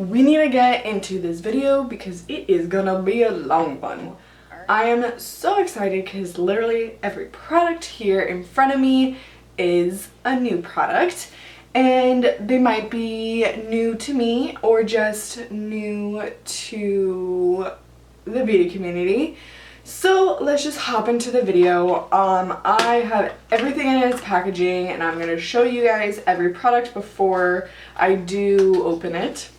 We need to get into this video because it is gonna be a long one. I am so excited because literally every product here in front of me is a new product, and they might be new to me or just new to the beauty community. So let's just hop into the video. I have everything in its packaging and I'm going to show you guys every product before I do open it.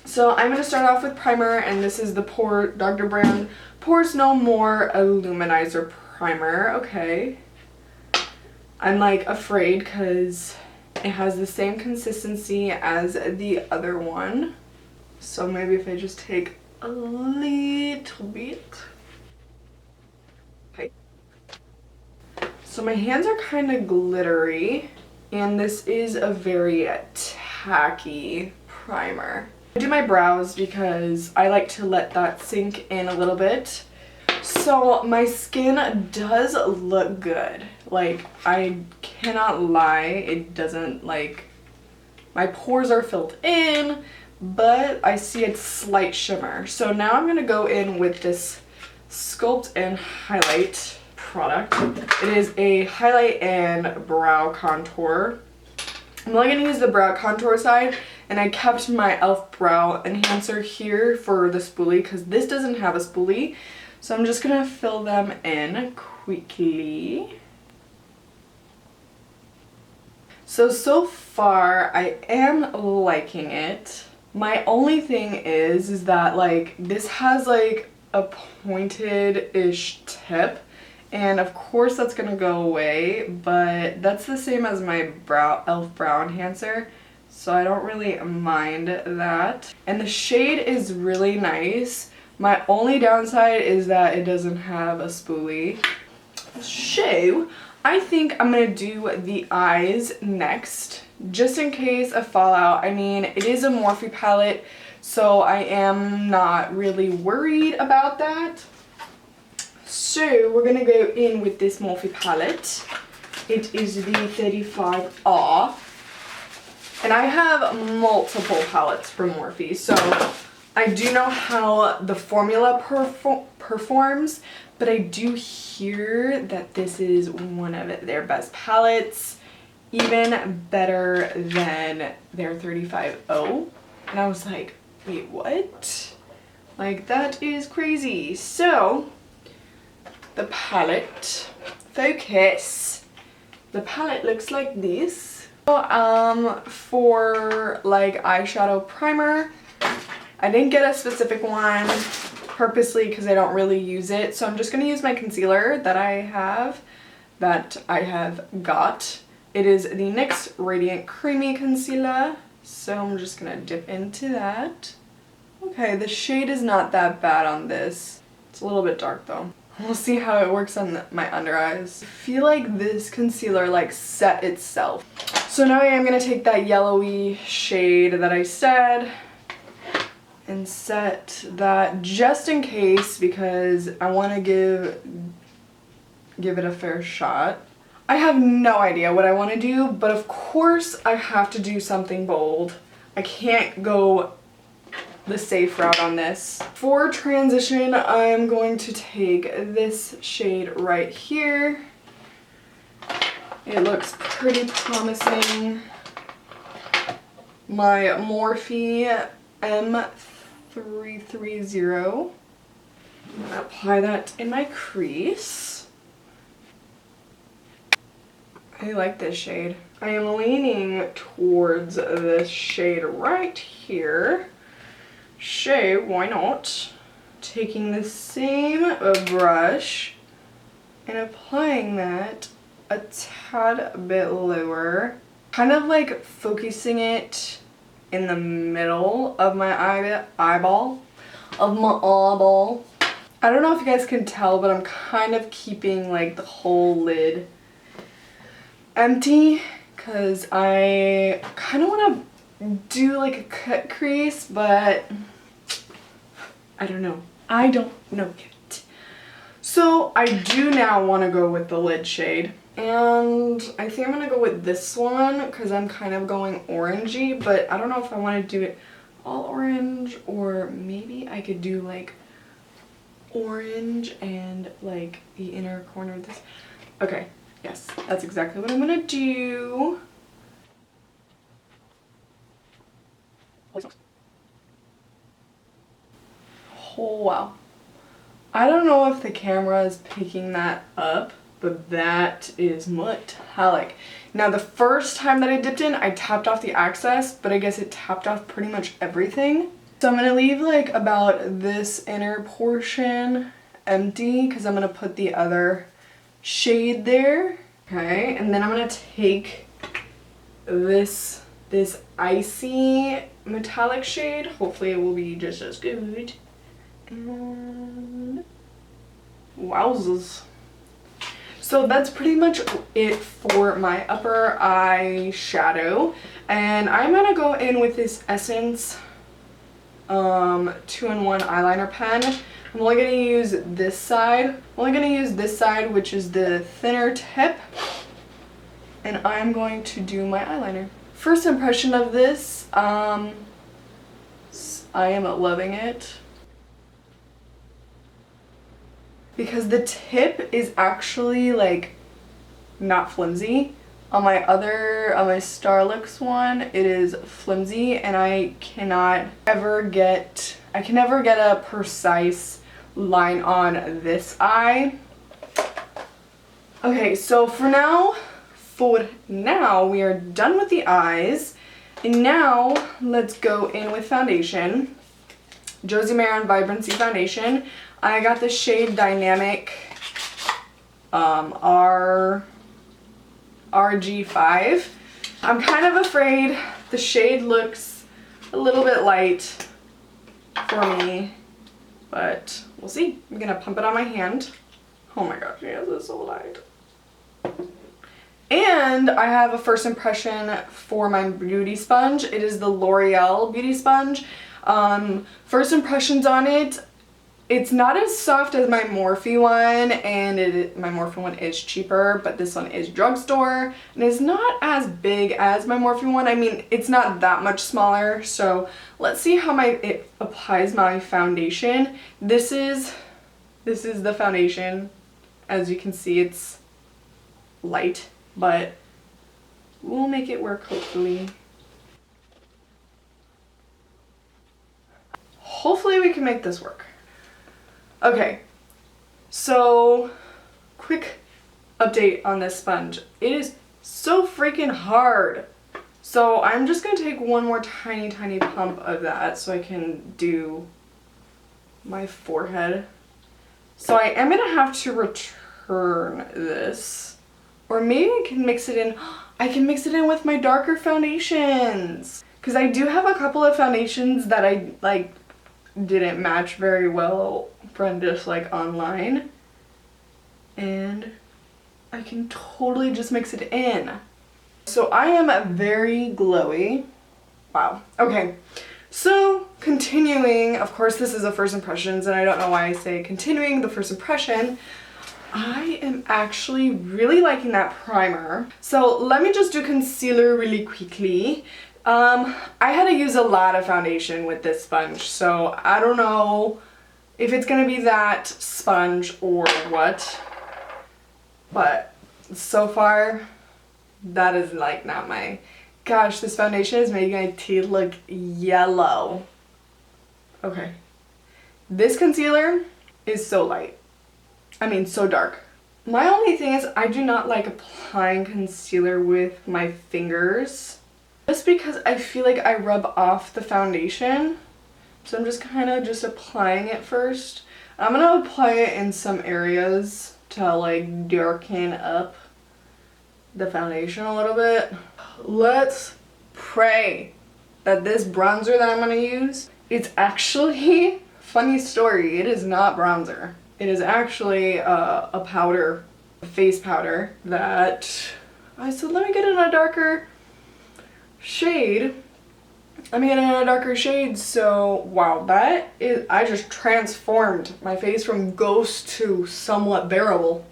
So I'm going to start off with primer, and this is the Dr. Brant Pores No More Illuminizer Primer. Okay. I'm like afraid because it has the same consistency as the other one. So maybe if I just take a little bit. Okay. So my hands are kind of glittery, and this is a very tacky primer. I do my brows because I like to let that sink in a little bit. So my skin does look good. Like, I cannot lie, it doesn't, like, my pores are filled in, but I see a slight shimmer. So now I'm going to go in with this Sculpt and Highlight product. It is a highlight and brow contour. I'm only going to use the brow contour side, and I kept my e.l.f. brow enhancer here for the spoolie because this doesn't have a spoolie. So I'm just going to fill them in quickly. So far I am liking it. My only thing is that like this has like a pointed-ish tip, and of course that's gonna go away, but that's the same as my e.l.f. brow enhancer, so I don't really mind that. And the shade is really nice. My only downside is that it doesn't have a spoolie. So I think I'm gonna do the eyes next, just in case of fallout. I mean, it is a Morphe palette, so I am not really worried about that. So we're gonna go in with this Morphe palette. It is the 35R. And I have multiple palettes from Morphe, so I do know how the formula performs, but I do hear that this is one of their best palettes, even better than their 35O. And I was like, wait, what? Like, that is crazy. So, the palette, focus. The palette looks like this. So, for like eyeshadow primer, I didn't get a specific one purposely because I don't really use it, so I'm just going to use my concealer that I have got. It is the NYX Radiant Creamy Concealer, so I'm just going to dip into that. Okay, the shade is not that bad on this. It's a little bit dark though. We'll see how it works on my under eyes. I feel like this concealer like set itself. So now I am going to take that yellowy shade that I said and set that just in case, because I want to give it a fair shot. I have no idea what I want to do, but of course I have to do something bold. I can't go the safe route on this. For transition, I'm going to take this shade right here. It looks pretty promising. My Morphe M330. I'm gonna apply that in my crease. I like this shade. I am leaning towards this shade right here. So why not? Taking the same brush and applying that a tad bit lower. Kind of like focusing it in the middle of my eyeball. I don't know if you guys can tell, but I'm kind of keeping like the whole lid empty because I kind of want to do like a cut crease, but I don't know. I don't know yet. So I do now want to go with the lid shade. And I think I'm going to go with this one because I'm kind of going orangey, but I don't know if I want to do it all orange, or maybe I could do like orange and like the inner corner of this. Okay, yes, that's exactly what I'm gonna do. Oh wow. I don't know if the camera is picking that up, but that is metallic. Now the first time that I dipped in, I tapped off the excess, but I guess it tapped off pretty much everything. So I'm gonna leave like about this inner portion empty because I'm gonna put the other shade there. Okay, and then I'm gonna take this icy metallic shade. Hopefully it will be just as good. And wowzers. So that's pretty much it for my upper eye shadow, and I'm gonna go in with this Essence 2-in-1 eyeliner pen. I'm only gonna use this side. Which is the thinner tip, and I'm going to do my eyeliner. First impression of this, I am loving it. Because the tip is actually like not flimsy. On my Starlux one, it is flimsy, and I can never get a precise line on this eye. Okay, so for now we are done with the eyes, and now let's go in with foundation. Josie Maran Vibrancy foundation. I got the shade Dynamic RG5. I'm kind of afraid the shade looks a little bit light for me, but we'll see. I'm gonna pump it on my hand. Oh my gosh, yes, it's so light. And I have a first impression for my beauty sponge. It is the L'Oreal beauty sponge. First impressions on it, it's not as soft as my Morphe one, and my Morphe one is cheaper, but this one is drugstore, and it's not as big as my Morphe one. I mean, it's not that much smaller, so let's see how it applies my foundation. This is the foundation. As you can see, it's light, but we'll make it work, hopefully. Hopefully we can make this work. Okay, so quick update on this sponge. It is so freaking hard. So I'm just gonna take one more tiny pump of that so I can do my forehead. So I am gonna have to return this, or maybe I can mix it in. I can mix it in with my darker foundations, because I do have a couple of foundations that I like didn't match very well from just like online, and I can totally just mix it in. So I am very glowy. Wow. Okay, so continuing, of course this is a first impressions, and I don't know why I say continuing the first impression. I am actually really liking that primer. So let me just do concealer really quickly. I had to use a lot of foundation with this sponge, so I don't know if it's gonna be that sponge or what, but so far that is like not my, gosh, this foundation is making my teeth look yellow. Okay, this concealer is so light, I mean so dark. My only thing is I do not like applying concealer with my fingers, just because I feel like I rub off the foundation. So I'm just kind of just applying it first. I'm gonna apply it in some areas to like darken up the foundation a little bit. Let's pray that this bronzer that I'm gonna use, it's actually, funny story, it is not bronzer. It is actually a powder, a face powder that I said let me get in a darker shade. So wow, that is, I just transformed my face from ghost to somewhat bearable.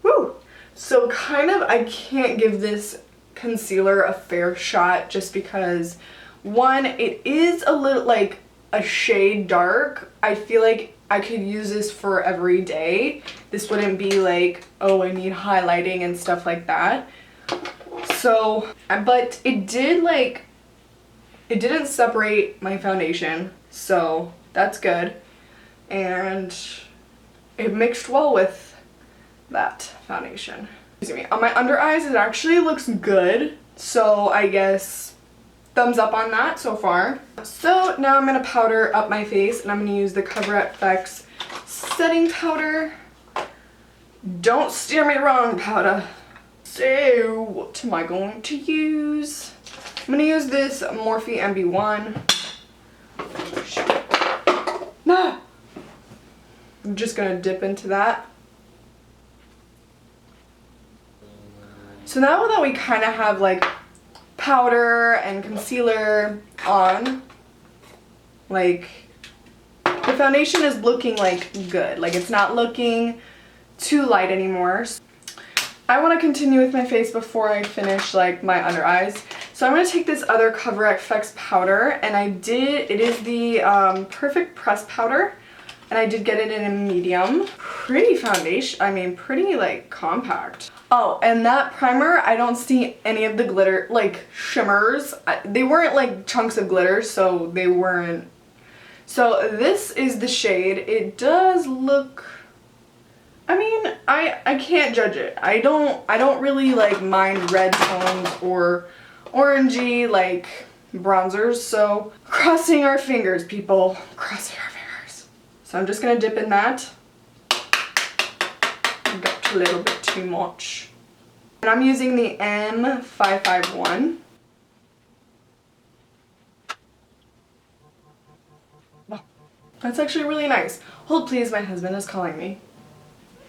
Woo! So kind of I can't give this concealer a fair shot just because One, it is a little like a shade dark. I feel like I could use this for every day. This wouldn't be like, oh, I need highlighting and stuff like that. So, but it did like, it didn't separate my foundation, so that's good. And it mixed well with that foundation. Excuse me. On my under eyes, it actually looks good. So I guess thumbs up on that so far. So now I'm gonna powder up my face, and I'm gonna use the Cover FX setting powder. Don't steer me wrong, powder. So what am I going to use? I'm gonna use this Morphe MB1. Nah. I'm just gonna dip into that. So now that we kind of have like powder and concealer on, like the foundation is looking like good. Like it's not looking too light anymore. I want to continue with my face before I finish like my under eyes. So I'm going to take this other Cover FX powder, and it is the Perfect Press powder, and I did get it in a medium. Pretty foundation, I mean pretty like compact. Oh, and that primer, I don't see any of the glitter, like shimmers. They weren't like chunks of glitter, so they weren't. So this is the shade. It does look, I mean, I can't judge it. I don't really like mind red tones or orangey like bronzers, so crossing our fingers, people. Crossing our fingers. So I'm just gonna dip in that. Got a little bit too much. And I'm using the M551. Wow. That's actually really nice. Hold please, my husband is calling me.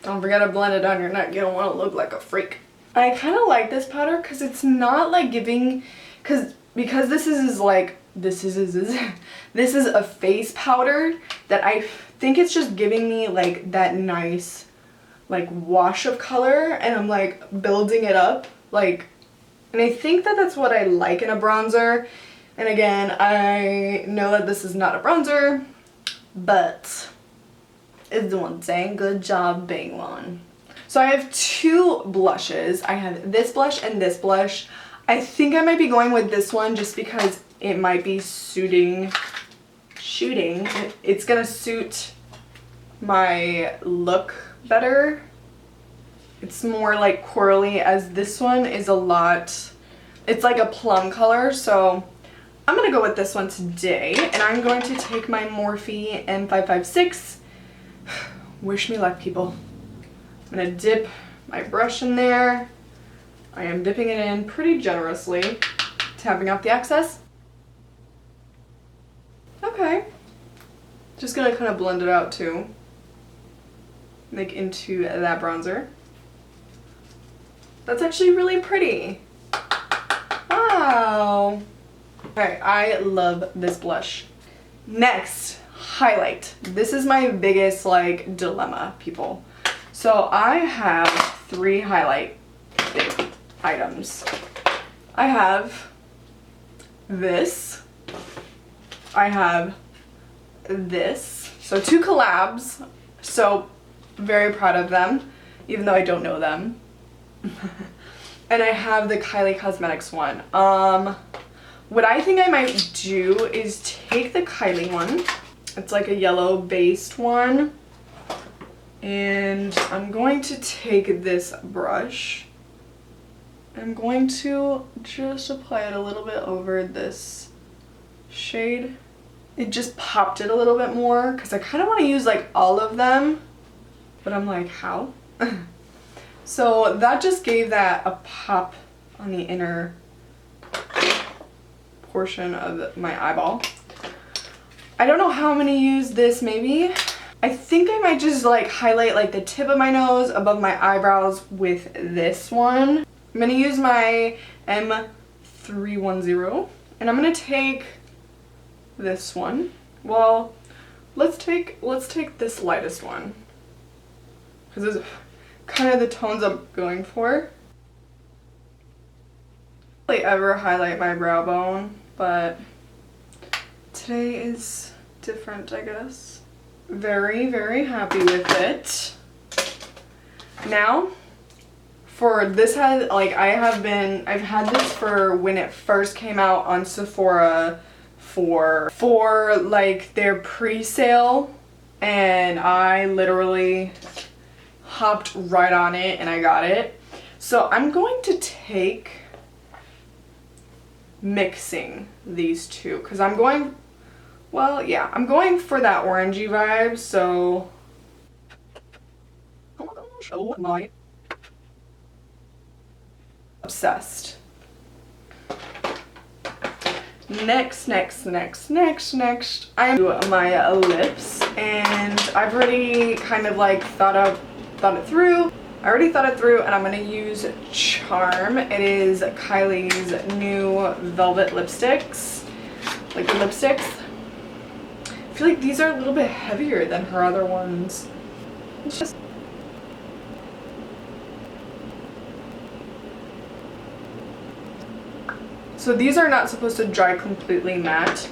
Don't forget to blend it down your neck. You don't want to look like a freak. I kind of like this powder because it's not like giving, because this is like, this is a face powder that I think it's just giving me like that nice like wash of color, and I'm like building it up like, and I think that that's what I like in a bronzer. And again, I know that this is not a bronzer, but it's doing a dang good job being one. So I have two blushes. I have this blush and this blush. I think I might be going with this one just because it might be it's gonna suit my look better. It's more like corally, as this one is a lot, it's like a plum color, so I'm gonna go with this one today. And I'm going to take my Morphe M556. Wish me luck, people. I'm gonna dip my brush in there. I am dipping it in pretty generously, tapping off the excess. Okay. Just gonna kind of blend it out too. Like into that bronzer. That's actually really pretty. Wow. Okay, I love this blush. Next, highlight. This is my biggest like dilemma, people. So I have 3 highlight items. I have this. I have this. So 2 collabs. So very proud of them, even though I don't know them. And I have the Kylie Cosmetics one. What I think I might do is take the Kylie one. It's like a yellow based one. And I'm going to take this brush. I'm going to just apply it a little bit over this shade. It just popped it a little bit more because I kind of want to use like all of them. But I'm like, how? So that just gave that a pop on the inner portion of my eyeball. I don't know how I'm gonna use this, maybe. I think I might just like highlight like the tip of my nose above my eyebrows with this one. I'm gonna use my M310 and I'm gonna take this one. Well, let's take this lightest one because it's kind of the tones I'm going for. I don't really ever highlight my brow bone, but today is different, I guess. Very, very happy with it. Now, for this has, like, I've had this for when it first came out on Sephora for like their pre-sale, and I literally hopped right on it and I got it. So I'm going to take mixing these two because I'm going, well, yeah, I'm going for that orangey vibe. So oh my gosh, oh my, obsessed. Next, I'm doing my lips, and I've already kind of like thought it through. I already thought it through, and I'm gonna use Charm. It is Kylie's new velvet lipsticks, liquid lipsticks. I feel like these are a little bit heavier than her other ones. It's just so these are not supposed to dry completely matte.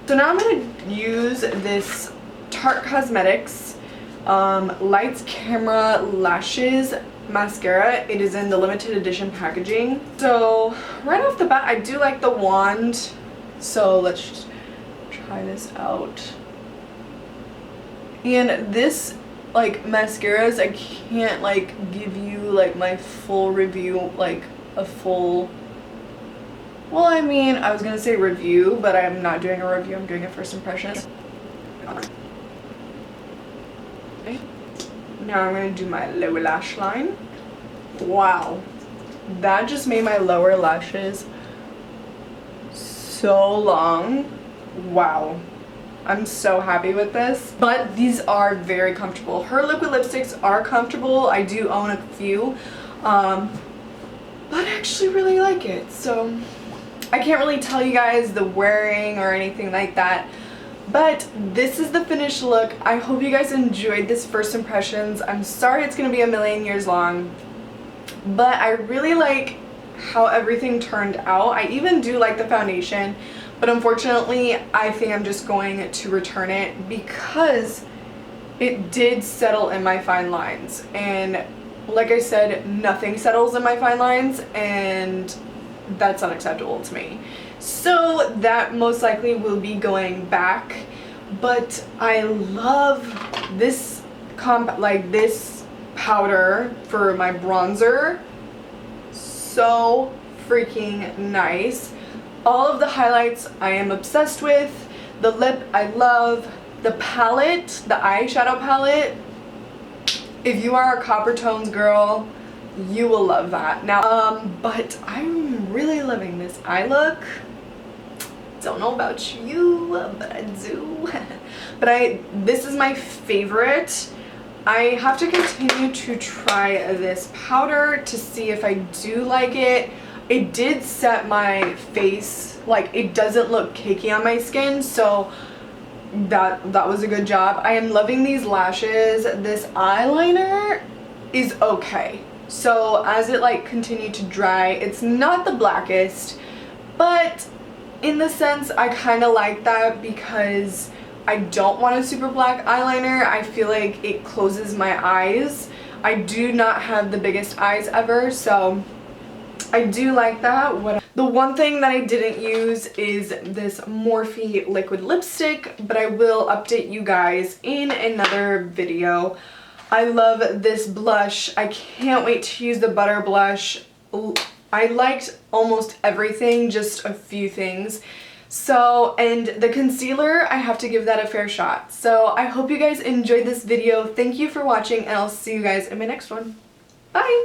So now I'm going to use this Tarte Cosmetics Lights Camera Lashes mascara. It is in the limited edition packaging. So right off the bat, I do like the wand. So let's just try this out. And this, like, mascaras, I can't like give you like my full review, like a full, well, I mean, I was gonna say review, but I'm not doing a review, I'm doing a first impression. Now I'm gonna do my lower lash line. Wow, that just made my lower lashes so long. Wow, I'm so happy with this. But these are very comfortable. Her liquid lipsticks are comfortable. I do own a few, but I actually really like it. So I can't really tell you guys the wearing or anything like that, but this is the finished look. I hope you guys enjoyed this first impressions. I'm sorry it's gonna be a million years long, but I really like how everything turned out. I even do like the foundation, but unfortunately I think I'm just going to return it because it did settle in my fine lines, and like I said, nothing settles in my fine lines, and that's unacceptable to me. So that most likely will be going back, but I love this this powder for my bronzer. So freaking nice. All of the highlights I am obsessed with. The lip I love. The palette, the eyeshadow palette, if you are a copper tones girl, you will love that. Now, but I'm really loving this eye look. Don't know about you, but I do. But this is my favorite. I have to continue to try this powder to see if I do like it. It did set my face, like it doesn't look cakey on my skin, so that was a good job. I am loving these lashes. This eyeliner is okay. So as it like continued to dry, it's not the blackest, but in the sense I kind of like that because I don't want a super black eyeliner. I feel like it closes my eyes. I do not have the biggest eyes ever, so I do like that. The one thing that I didn't use is this Morphe liquid lipstick, but I will update you guys in another video. I love this blush. I can't wait to use the butter blush. I liked almost everything, just a few things. So, and the concealer, I have to give that a fair shot. So I hope you guys enjoyed this video. Thank you for watching, and I'll see you guys in my next one. Bye!